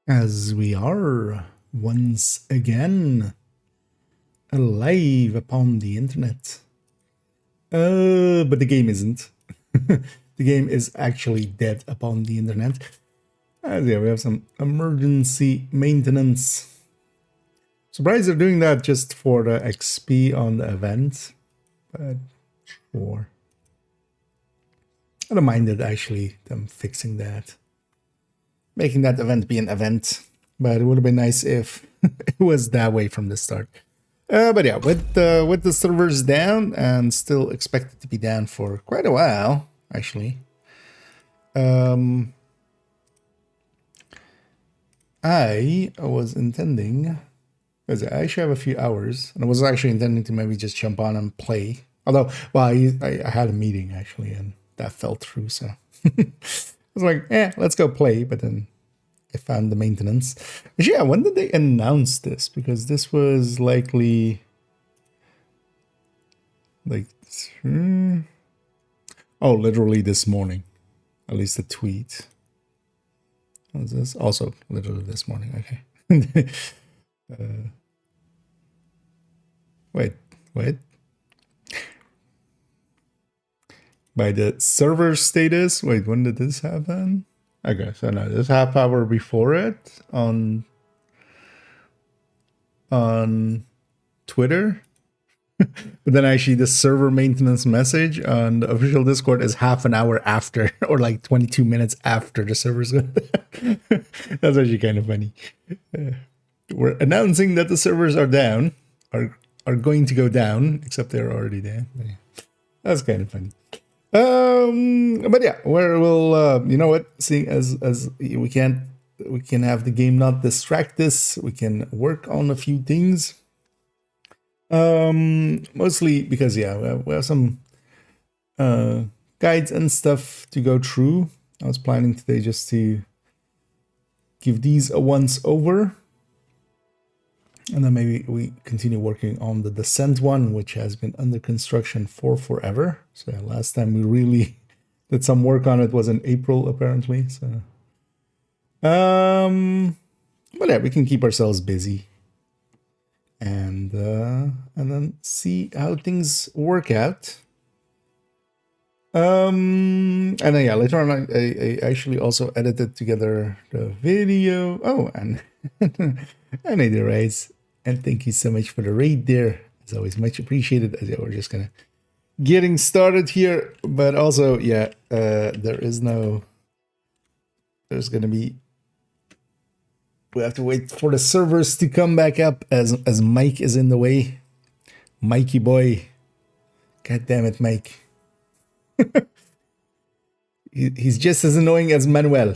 As we are once again alive upon the internet. But the game isn't. The game is actually dead upon the internet. Yeah, we have some emergency maintenance. Surprised they're doing that just for the XP on the event, but sure. I don't mind it actually, them fixing that. Making that event be an event. But it would have been nice if it was that way from the start. But yeah, with the servers down and still expected to be down for quite a while, actually. I was intending, because I actually have a few hours, and I was actually intending to maybe just jump on and play. Although, well, I had a meeting actually, and that fell through. So I was like, let's go play. But then I found the maintenance. Actually, yeah, when did they announce this? Because this was likely like, oh, literally this morning. At least the tweet. What is this? Also, literally this morning. Okay. Wait. By the server status. Wait, when did this happen? Okay, so no, this half hour before it on Twitter. But then actually the server maintenance message on the official Discord is half an hour after, or like 22 minutes after the server's gone. That's actually kind of funny. We're announcing that the servers are down, are going to go down, except they're already down. Yeah. That's kind of funny. But yeah, we'll you know what? Seeing as we can have the game not distract us, we can work on a few things. Mostly because yeah, we have some guides and stuff to go through. I was planning today just to give these a once over, and then maybe we continue working on the Descent one, which has been under construction for forever. So yeah, last time we really did some work on it was in April apparently. So but yeah, we can keep ourselves busy and then see how things work out. And then yeah, later on I actually also edited together the video. Oh, and I need the raise. And thank you so much for the raid there. It's always much appreciated. As yeah, we're just gonna getting started here, but also yeah, there's gonna be, we have to wait for the servers to come back up as Mike is in the way. Mikey boy, god damn it, Mike. He's just as annoying as Manuel,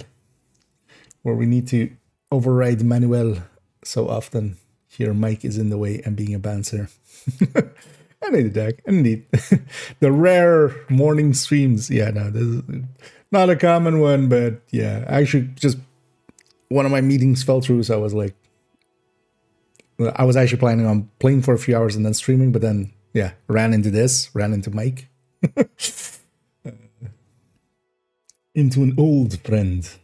where we need to override Manuel so often. Here, Mike is in the way and being a bouncer. I need a deck. I need the rare morning streams. Yeah, no, this is not a common one, but yeah, actually, just one of my meetings fell through, so I was like, I was actually planning on playing for a few hours and then streaming, but then yeah, ran into Mike. Into an old frenemy.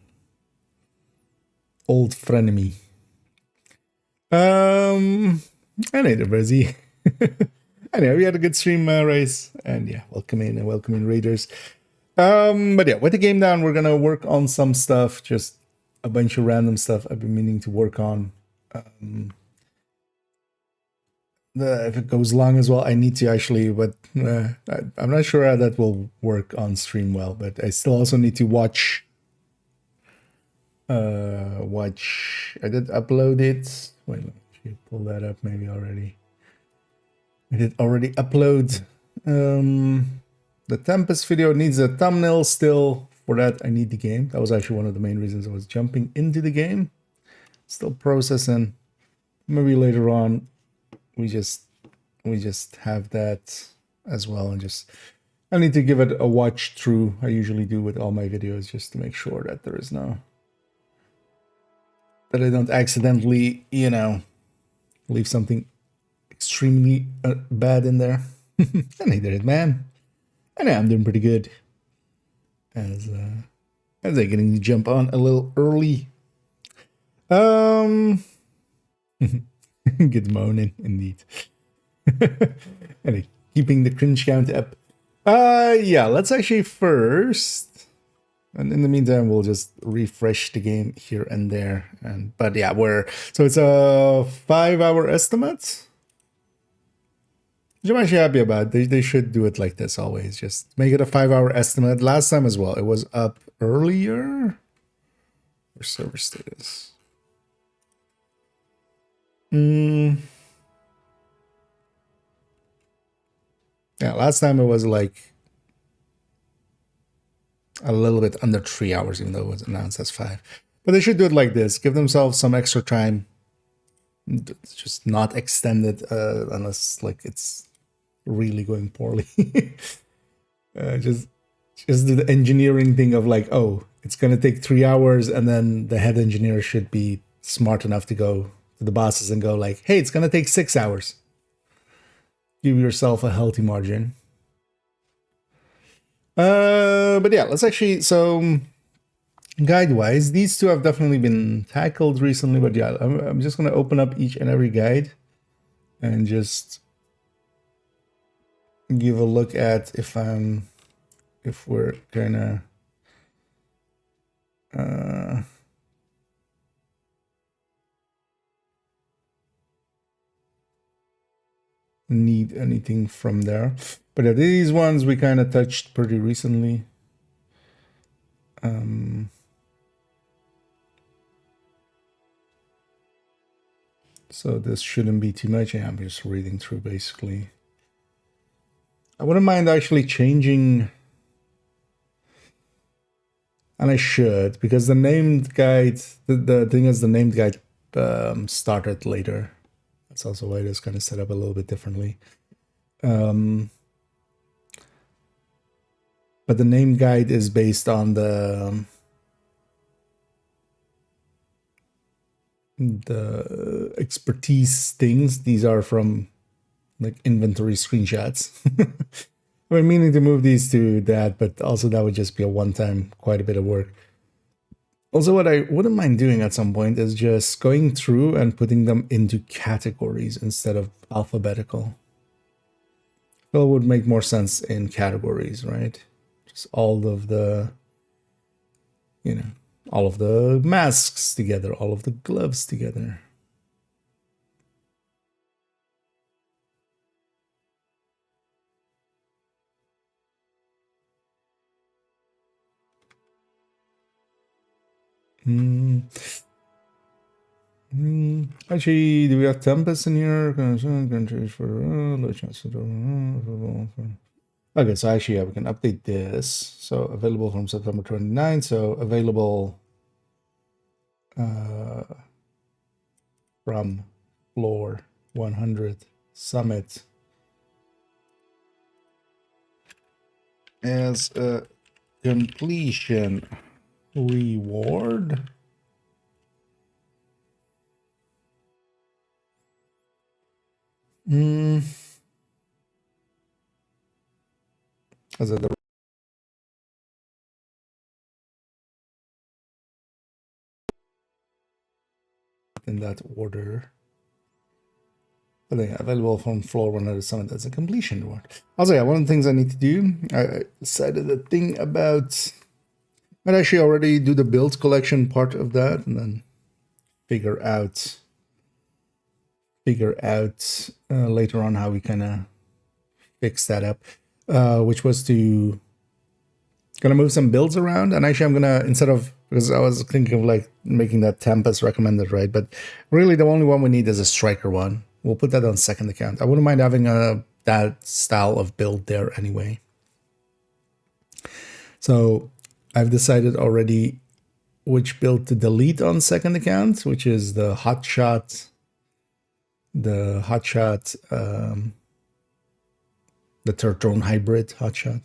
I need a busy. Anyway, we had a good stream race, and yeah, welcome in raiders. But yeah, with the game down, we're gonna work on some stuff, just a bunch of random stuff I've been meaning to work on. If it goes long as well, I need to actually, but I'm not sure how that will work on stream well. But I still also need to watch. I did upload it. Wait, let me pull that up maybe already. I did already upload. The Tempest video needs a thumbnail still. For that, I need the game. That was actually one of the main reasons I was jumping into the game. Still processing. Maybe later on, we just have that as well, and just I need to give it a watch through. I usually do with all my videos, just to make sure that there is no, that I don't accidentally, leave something extremely bad in there. And I did it, man. I know I'm doing pretty good. As I getting to jump on a little early. Um, good moaning indeed. Anyway, keeping the cringe count up. Yeah, let's actually first, and in the meantime, we'll just refresh the game here and there. But yeah, so it's a 5-hour estimate, which I'm actually happy about. They should do it like this always. Just make it a 5-hour estimate. Last time as well, it was up earlier. Or server status. Yeah, last time it was like a little bit under 3 hours, even though it was announced as 5. But they should do it like this. Give themselves some extra time. Just not extend it unless like it's really going poorly. Just do the engineering thing of like, oh, it's gonna take 3 hours, and then the head engineer should be smart enough to go to the bosses and go like, hey, it's gonna take 6 hours. Give yourself a healthy margin. But yeah, let's actually, so guide-wise, these two have definitely been tackled recently, but yeah, I'm just going to open up each and every guide and just give a look at if we're gonna need anything from there. But yeah, these ones we kind of touched pretty recently. So this shouldn't be too much. Yeah, I'm just reading through basically. I wouldn't mind actually changing, and I should, because the named guide, the thing is the named guide started later. That's also why it is kind of set up a little bit differently. But the name guide is based on the expertise things. These are from like inventory screenshots. We're meaning to move these to that, but also that would just be a one-time, quite a bit of work. Also, what I wouldn't mind doing at some point is just going through and putting them into categories instead of alphabetical. Well, it would make more sense in categories, right? Just all of the, all of the masks together, all of the gloves together. Actually, do we have Tempest in here? Okay, so actually, yeah, we can update this. So available from September 29. So available from floor 100 summit as a completion reward. As a in that order. But then available from floor 100 summit as a completion reward. Also, yeah, one of the things I need to do, I decided a thing about, I'd actually already do the build collection part of that and then figure out later on how we kind of fix that up, which was to gonna move some builds around. And actually I'm gonna, instead of, because I was thinking of like making that Tempest recommended, right? But really the only one we need is a striker one. We'll put that on second account. I wouldn't mind having that style of build there anyway. So I've decided already which build to delete on second account, which is the hotshot, the third drone hybrid hotshot.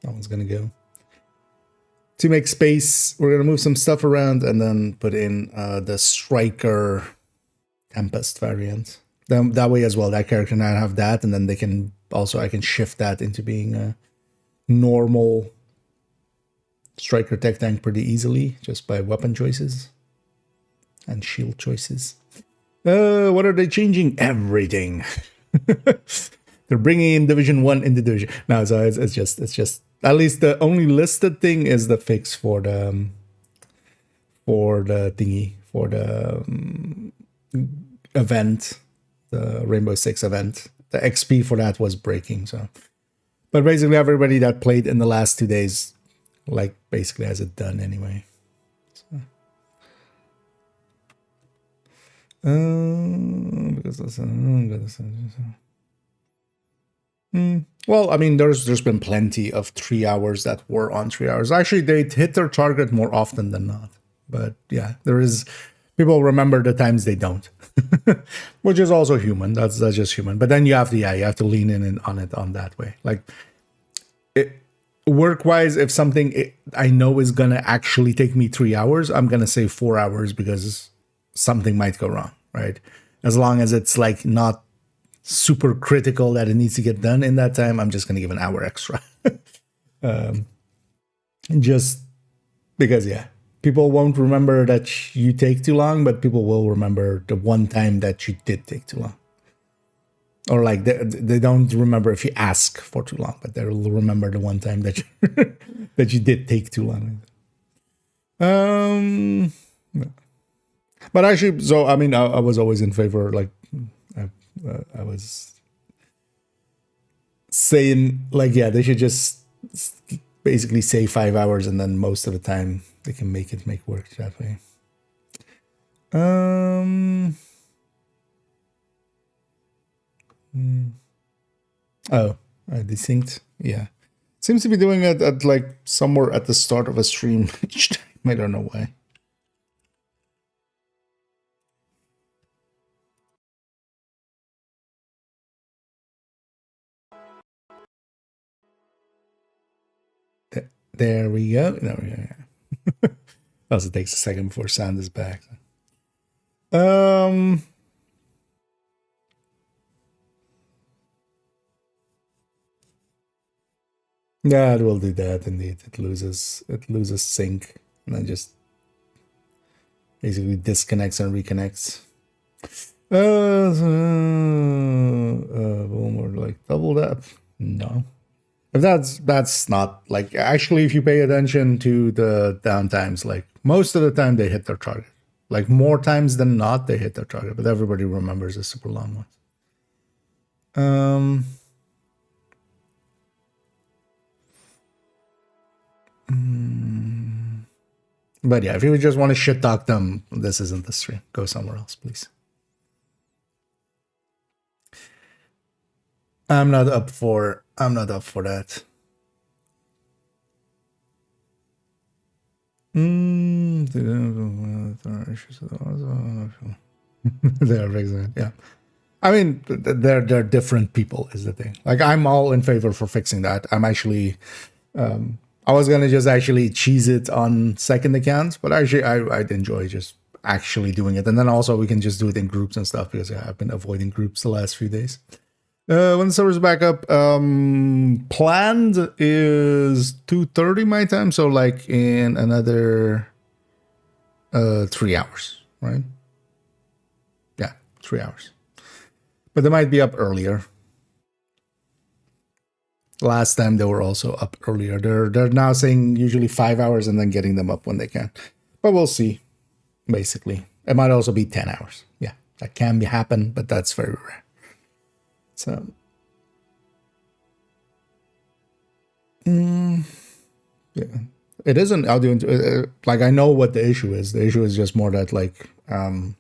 That one's gonna go. To make space, we're gonna move some stuff around and then put in the striker Tempest variant. Then that way as well, that character can have that, and then they can also, I can shift that into being a normal striker tech tank pretty easily just by weapon choices. and shield choices. What are they changing? Everything. They're bringing in Division 1 into Division. No, so it's just at least the only listed thing is the fix for the thingy, for the event, the Rainbow Six event. The XP for that was breaking, so. But basically everybody that played in the last 2 days, like, basically has it done anyway. So. Because that's well, I mean, there's been plenty of 3 hours that were on 3 hours. Actually, they hit their target more often than not. But yeah, there is, people remember the times they don't, which is also human. That's just human. But then you have to lean in on it on that way. Like, work-wise, if something I know is gonna actually take me 3 hours, I'm gonna say 4 hours because something might go wrong, right? As long as it's like not super critical that it needs to get done in that time, I'm just gonna give an hour extra. Just because, yeah, people won't remember that you take too long, but people will remember the one time that you did take too long. Or like they don't remember if you ask for too long, but they'll remember the one time that you that you did take too long. But actually, so I mean, I was always in favor. Like, I was saying, like, yeah, they should just basically say 5 hours, and then most of the time they can make work that way. Oh, desynced. Yeah, seems to be doing it at like somewhere at the start of a stream each time. I don't know why. There we go. There we go. Also takes a second before sound is back. Yeah, it will do that indeed. It loses sync and then just basically disconnects and reconnects. More like double that. No. If that's not like, actually, if you pay attention to the downtimes, like most of the time they hit their target. Like more times than not, they hit their target, but everybody remembers the super long ones. But yeah, if you just want to shit talk them, this isn't the stream. Go somewhere else, please. I'm not up for that. They're fixing it, yeah. I mean, they're different people is the thing. Like, I'm all in favor for fixing that. I'm actually, I was gonna just actually cheese it on second accounts, but actually I'd enjoy just actually doing it. And then also we can just do it in groups and stuff, because I've been avoiding groups the last few days. When the server's back up, planned is 2:30 my time, so like in another 3 hours, right? Yeah, 3 hours. But they might be up earlier. Last time they were also up earlier. They're now saying usually 5 hours and then getting them up when they can. But we'll see. Basically, it might also be 10 hours. Yeah, that can happen, but that's very rare. So, yeah, it is an audio. Like, I know what the issue is. The issue is just more that, like, I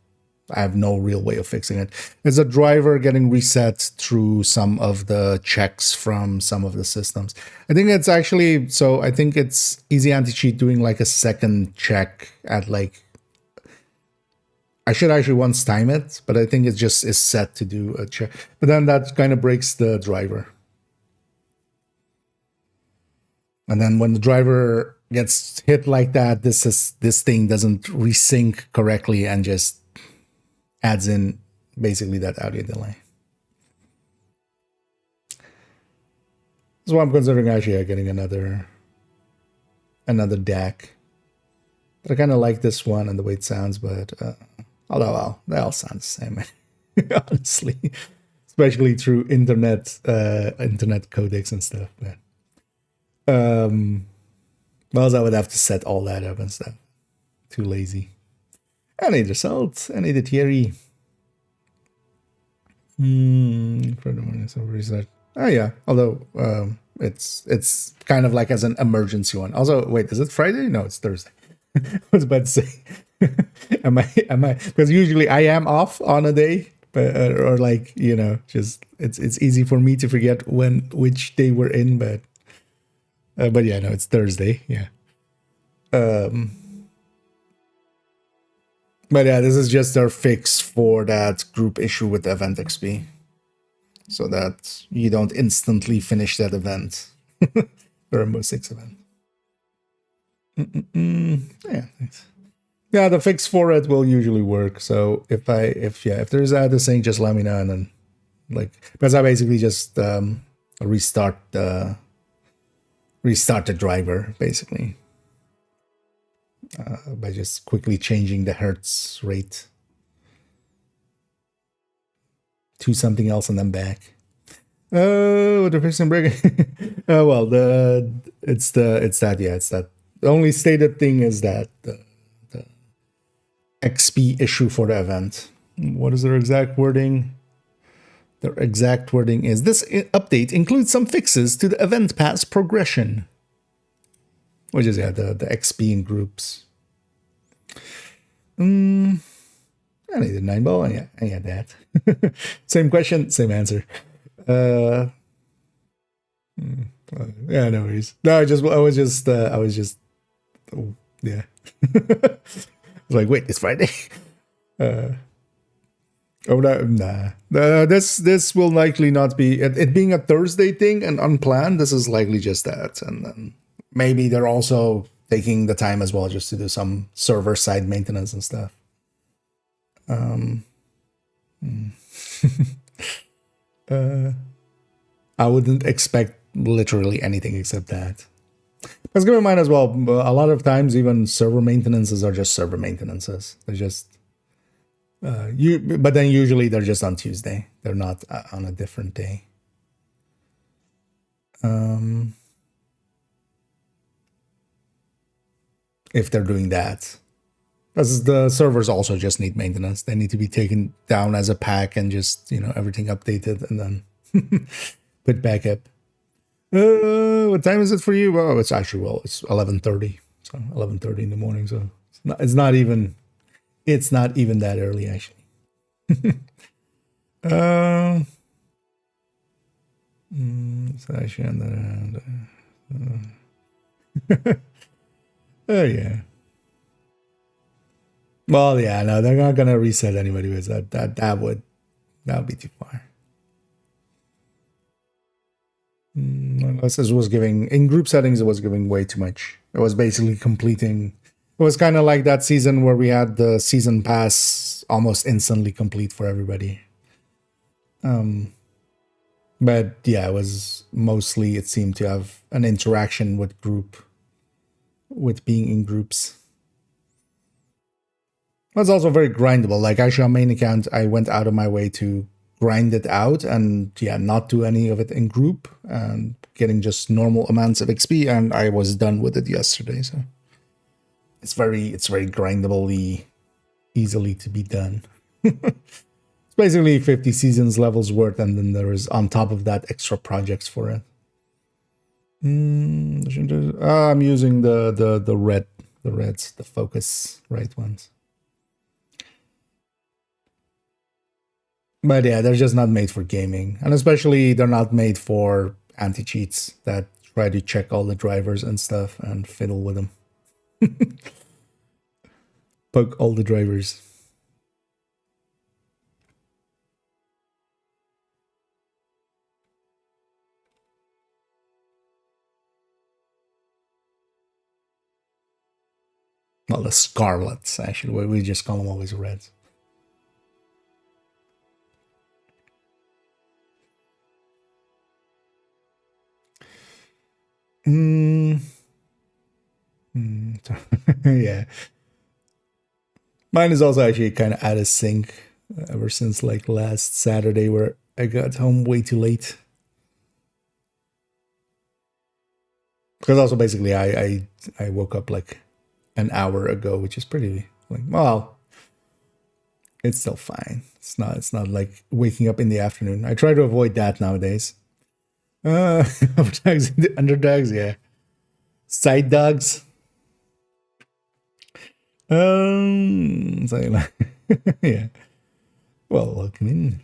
have no real way of fixing it. It's a driver getting reset through some of the checks from some of the systems. I think it's actually, so I think it's Easy Anti-Cheat doing like a second check at like, I should actually once time it, but I think it just is set to do a check. But then that kind of breaks the driver. And then when the driver gets hit like that, this thing doesn't resync correctly and just adds in basically that audio delay. So I'm considering actually getting another DAC. But I kind of like this one and the way it sounds, but although well, they all sound the same, honestly, especially through internet codecs and stuff. But well, I would have to set all that up and stuff. Too lazy. Any results? Any the theory? Furthermore, some research. Oh yeah, although it's kind of like as an emergency one. Also, wait, is it Friday? No, it's Thursday. I was about to say, am I? Because usually I am off on a day, but or like just it's easy for me to forget which day we're in, but yeah, no, it's Thursday. Yeah. But yeah, this is just our fix for that group issue with the event XP, so that you don't instantly finish that event. The Rainbow Six event. Yeah, thanks. Yeah, the fix for it will usually work. So if there's this thing, just let me know, and then because I basically just restart the driver basically by just quickly changing the hertz rate to something else and then back. Oh, the fixing break. Oh well, it's that. The only stated thing is that the XP issue for the event. What is their exact wording? Their exact wording is this update includes some fixes to the event pass progression, which is the XP in groups. I needed 9 ball. Yeah, I had that. Same question, same answer. Yeah, no worries. No, I was just, yeah. I was like, wait, it's Friday. Oh no, nah. This will likely not be it being a Thursday thing and unplanned. This is likely just that, and then maybe they're also taking the time as well just to do some server side maintenance and stuff. I wouldn't expect literally anything except that. Because keep in mind as well, a lot of times even server maintenances are just server maintenances. They're just but then usually they're just on Tuesday. They're not on a different day. If they're doing that, because the servers also just need maintenance. They need to be taken down as a pack and just everything updated and then put back up. What time is it for you? Well, it's actually it's 11:30. So 11:30 in the morning. So it's not even that early actually. It's actually on the. Oh yeah. Well, yeah, no, they're not gonna reset anybody with that would be too far. Unless it was giving in group settings, it was giving way too much. It was basically completing. It was kind of like that season where we had the season pass almost instantly complete for everybody. But yeah, it was mostly it seemed to have an interaction with being in groups. It was also very grindable. Like actually on main account, I went out of my way to grind it out and not do any of it in group and getting just normal amounts of XP, and I was done with it yesterday. So it's very grindably easily to be done. It's basically 50 seasons levels worth, and then there is on top of that extra projects for it. I'm using the reds, the focus right ones. But yeah, they're just not made for gaming. And especially they're not made for anti-cheats that try to check all the drivers and stuff and fiddle with them. Poke all the drivers. Well, the Scarlets, actually. We just call them always reds. Yeah. Mine is also actually kind of out of sync ever since like last Saturday where I got home way too late. Because also basically I woke up like an hour ago, which is pretty like, well, it's still fine. It's not like waking up in the afternoon. I try to avoid that nowadays. Overdogs, underdogs, yeah. Side dogs. So like, yeah. Well, I mean,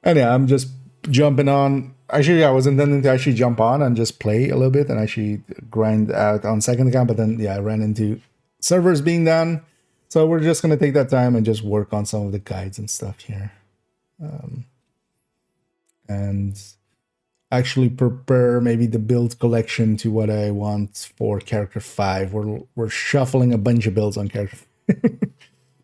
anyway, I'm just jumping on. Actually, I was intending to actually jump on and just play a little bit and actually grind out on second account, but then yeah, I ran into servers being down. So we're just gonna take that time and just work on some of the guides and stuff here, and actually prepare maybe the build collection to what I want for character 5. We're shuffling a bunch of builds on character.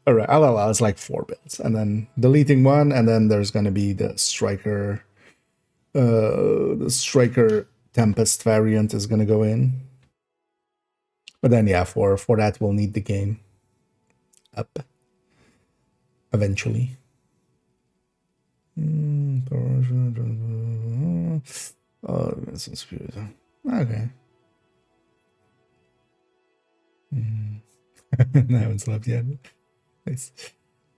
All right, I'll allow it's like 4 builds, and then deleting one, and then there's gonna be the striker Tempest variant is gonna go in. But then yeah, for that we'll need the game up eventually. Oh, this is beautiful. Okay. I haven't slept yet. Nice.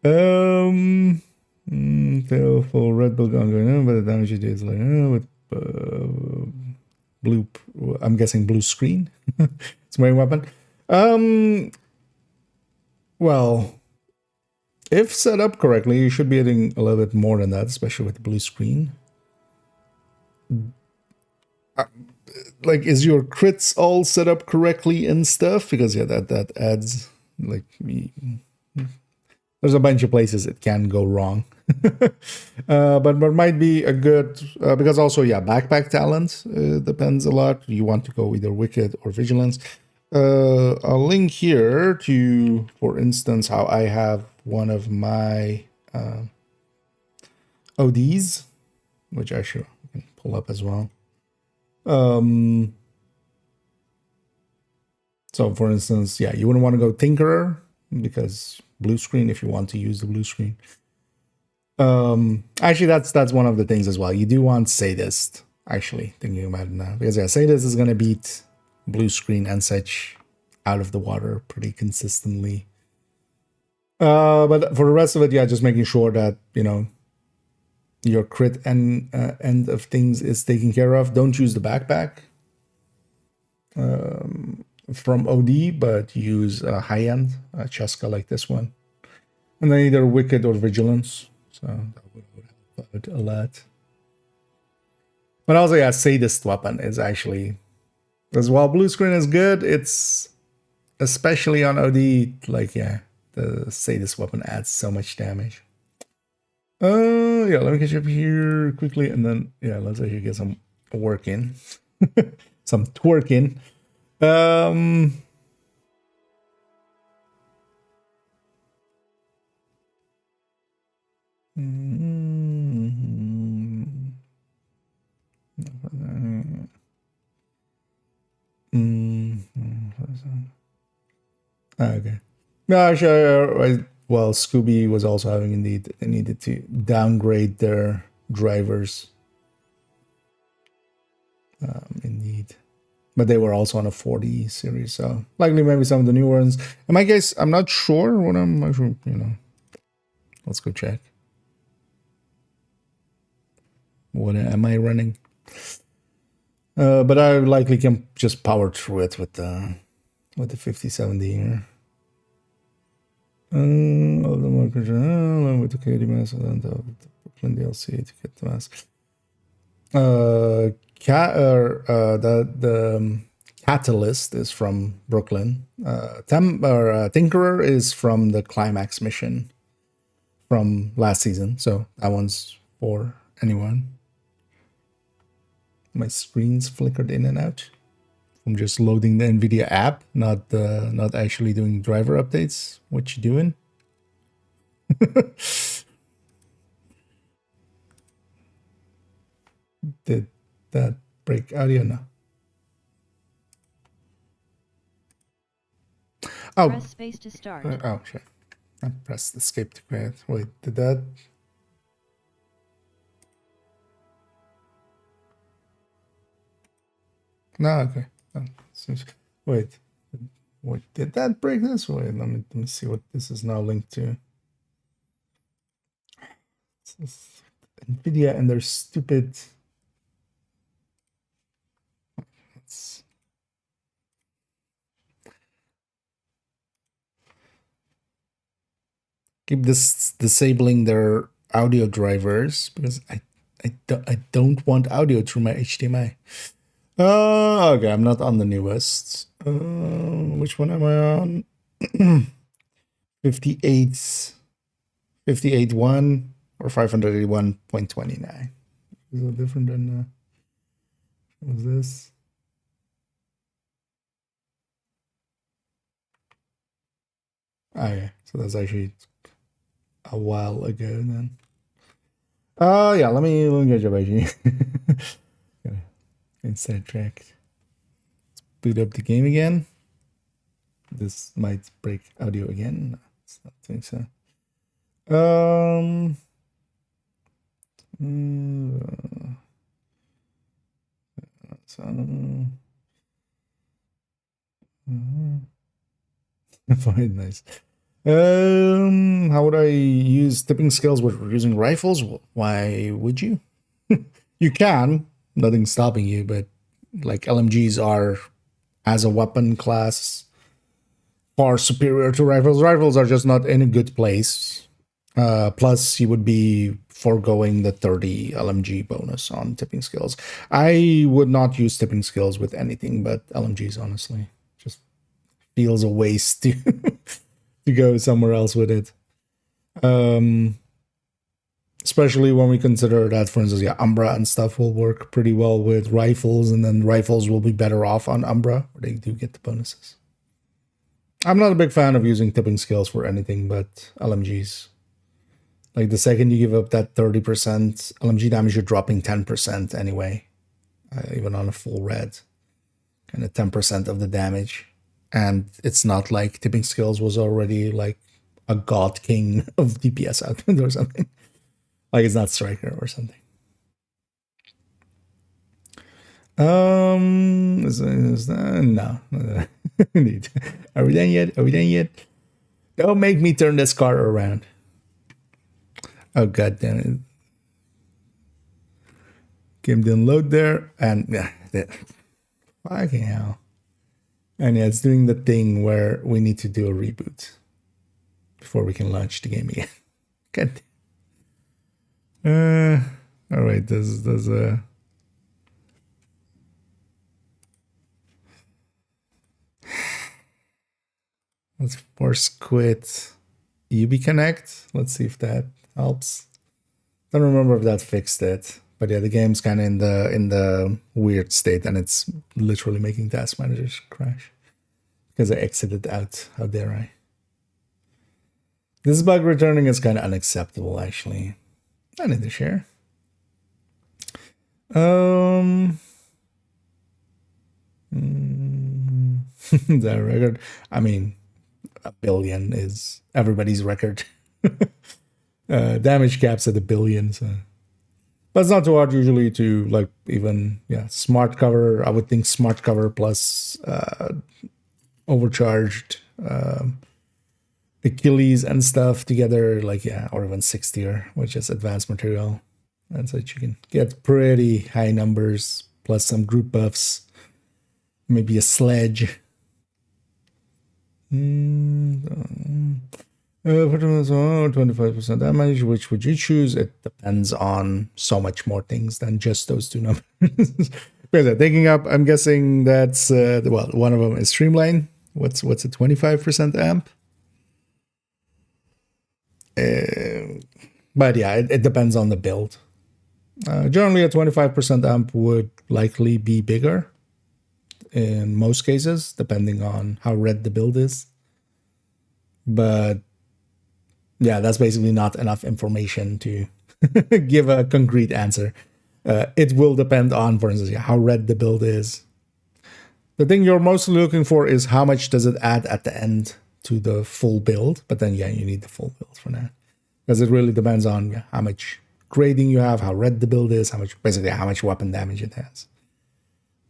Tail full red build going on, but the damage you do is like with blue. I'm guessing blue screen. It's my weapon. Well, if set up correctly, you should be hitting a little bit more than that, especially with the blue screen. Like, is your crits all set up correctly and stuff? Because yeah, that adds like me. There's a bunch of places it can go wrong. But there might be a good because also yeah, backpack talent depends a lot. You want to go either wicked or vigilance. I'll link here to, for instance, how I have one of my ODs, which I can pull up as well. So for instance, yeah, you wouldn't want to go Tinkerer because blue screen if you want to use the blue screen. Actually, that's one of the things as well. You do want Sadist, actually, thinking about it now. Because yeah, Sadist is going to beat blue screen and such out of the water pretty consistently. But for the rest of it, yeah, just making sure that, you know, your crit and end of things is taken care of. Don't use the backpack from OD, but use a high-end Cheska like this one. And then either Wicked or Vigilance. So that would help out a lot. But also, yeah, Sadist weapon is actually, as while blue screen is good, it's especially on OD, like, yeah, the Sadist weapon adds so much damage. Yeah, let me catch up here quickly, and then, yeah, let's actually get some work in. Some twerk in. Okay. No, actually, well, Scooby was also having indeed, they needed to downgrade their drivers. Indeed. But they were also on a 40 series, so likely maybe some of the new ones. In my case, I'm not sure what I'm actually, you know. Let's go check. What am I running? But I likely can just power through it with the 5070 here. Of the market along with the KD mask and the Brooklyn DLC to get the mask. The Catalyst is from Brooklyn. Tinkerer is from the Climax mission from last season, so that one's for anyone. My screen's flickered in and out. I'm just loading the NVIDIA app, not actually doing driver updates. What you doing? Did that break audio? No. Oh. Press space to start. Oh, shit. I pressed escape to quit. Wait, did that? No, okay. Oh, wait, did that break this? Wait, let me see what this is now linked to. It's NVIDIA and their stupid. Let's keep this disabling their audio drivers because I don't want audio through my HDMI. Okay, I'm not on the newest. Which one am I on? 58.1 or 581.29. Is it different than what's this? Oh yeah, so that's actually a while ago then. Yeah, let me get your page. Inside track. Let's boot up the game again. This might break audio again. No, I don't think so. Very nice. How would I use tipping scales with using rifles? Why would you? You can. Nothing's stopping you, but like LMGs are, as a weapon class, far superior to rifles. Rifles are just not in a good place. Plus, you would be foregoing the 30 LMG bonus on tipping skills. I would not use tipping skills with anything but LMGs, honestly. Just feels a waste to to go somewhere else with it. Especially when we consider that, for instance, yeah, Umbra and stuff will work pretty well with rifles, and then rifles will be better off on Umbra, where they do get the bonuses. I'm not a big fan of using tipping skills for anything but LMGs. Like, the second you give up that 30% LMG damage, you're dropping 10% anyway, even on a full red. Kind of 10% of the damage. And it's not like tipping skills was already like a god king of DPS output or something. Like, it's not Striker or something. Is that? No. Indeed. Are we done yet? Are we done yet? Don't make me turn this car around. Oh, god damn it. Game didn't load there, and fucking hell. And yeah, it's doing the thing where we need to do a reboot before we can launch the game again. God. All right. There's a. Let's force quit UbiConnect. Let's see if that helps. Don't remember if that fixed it, but yeah, the game's kind of in the weird state, and it's literally making task managers crash because I exited out. How dare I? This bug returning is kind of unacceptable, actually. I need to share. The record. I mean, 1 billion is everybody's record. Damage caps at 1 billion, so. But it's not too hard usually to, like, even, yeah, smart cover. I would think smart cover plus overcharged Achilles and stuff together, like, yeah, or even 6 tier, which is advanced material. And so you can get pretty high numbers, plus some group buffs, maybe a sledge. 25% damage. Which would you choose? It depends on so much more things than just those two numbers. Because taking up, I'm guessing that's well, one of them is Streamline. What's a 25% amp? But yeah, it depends on the build. Generally, a 25% amp would likely be bigger in most cases, depending on how red the build is. But yeah, that's basically not enough information to give a concrete answer. It will depend on, for instance, how red the build is. The thing you're mostly looking for is how much does it add at the end to the full build. But then, yeah, you need the full build for that. Because it really depends on how much grading you have, how red the build is, basically how much weapon damage it has.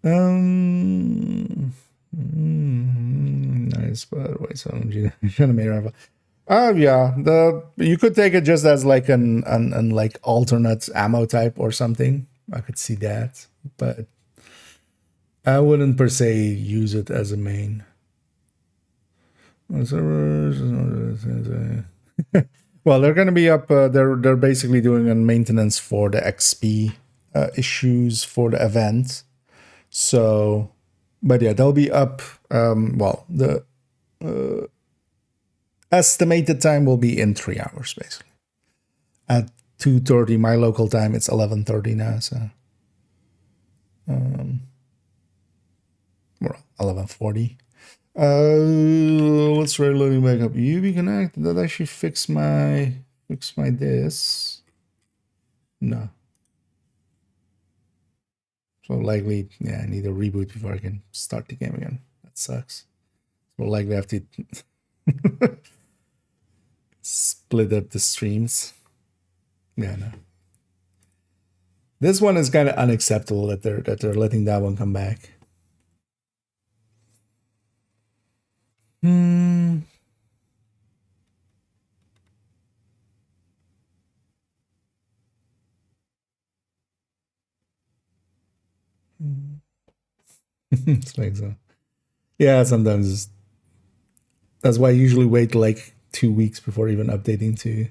Nice, by the way. So rifle. Yeah, you could take it just as like an like alternate ammo type or something. I could see that, but I wouldn't per se use it as a main. Well, they're going to be up. They're basically doing a maintenance for the XP issues for the event. So, but yeah, they'll be up. Well, the estimated time will be in 3 hours, basically. At 2:30 my local time, it's 11:30 now. So, well, 11:40. Let's try loading back up UV Connect. Did that actually fix my this? No. So likely, yeah, I need a reboot before I can start the game again. That sucks. So likely I have to split up the streams. Yeah, no. This one is kind of unacceptable that they're letting that one come back. It's like so. Yeah, sometimes that's why I usually wait like 2 weeks before even updating to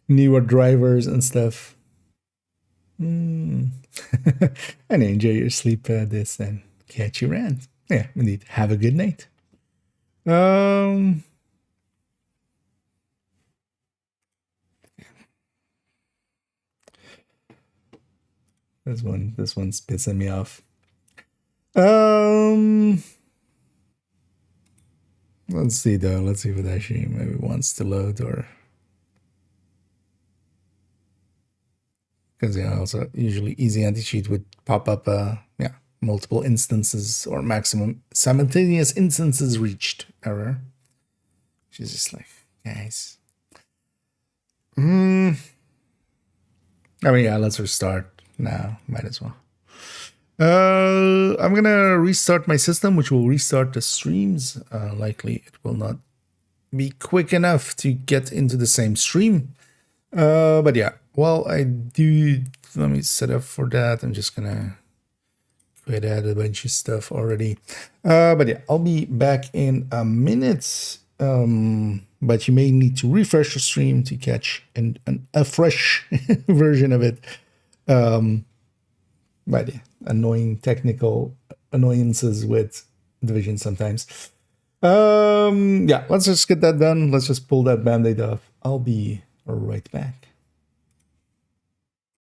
newer drivers and stuff. And enjoy your sleep this and catch you around. Yeah, indeed. Have a good night. This one's pissing me off. Let's see though. Let's see if it actually maybe wants to load or because yeah, also usually easy anti-cheat would pop up multiple instances or maximum simultaneous instances reached error. She's just like, guys. I mean, yeah, let's restart now. Might as well. I'm gonna restart my system, which will restart the streams. Likely it will not be quick enough to get into the same stream. But yeah, well, I do. Let me set up for that. I'm just gonna add a bunch of stuff already. But yeah, I'll be back in a minute. But you may need to refresh the stream to catch a fresh version of it. But yeah, annoying technical annoyances with Division sometimes. Yeah, let's just get that done. Let's just pull that band-aid off. I'll be right back.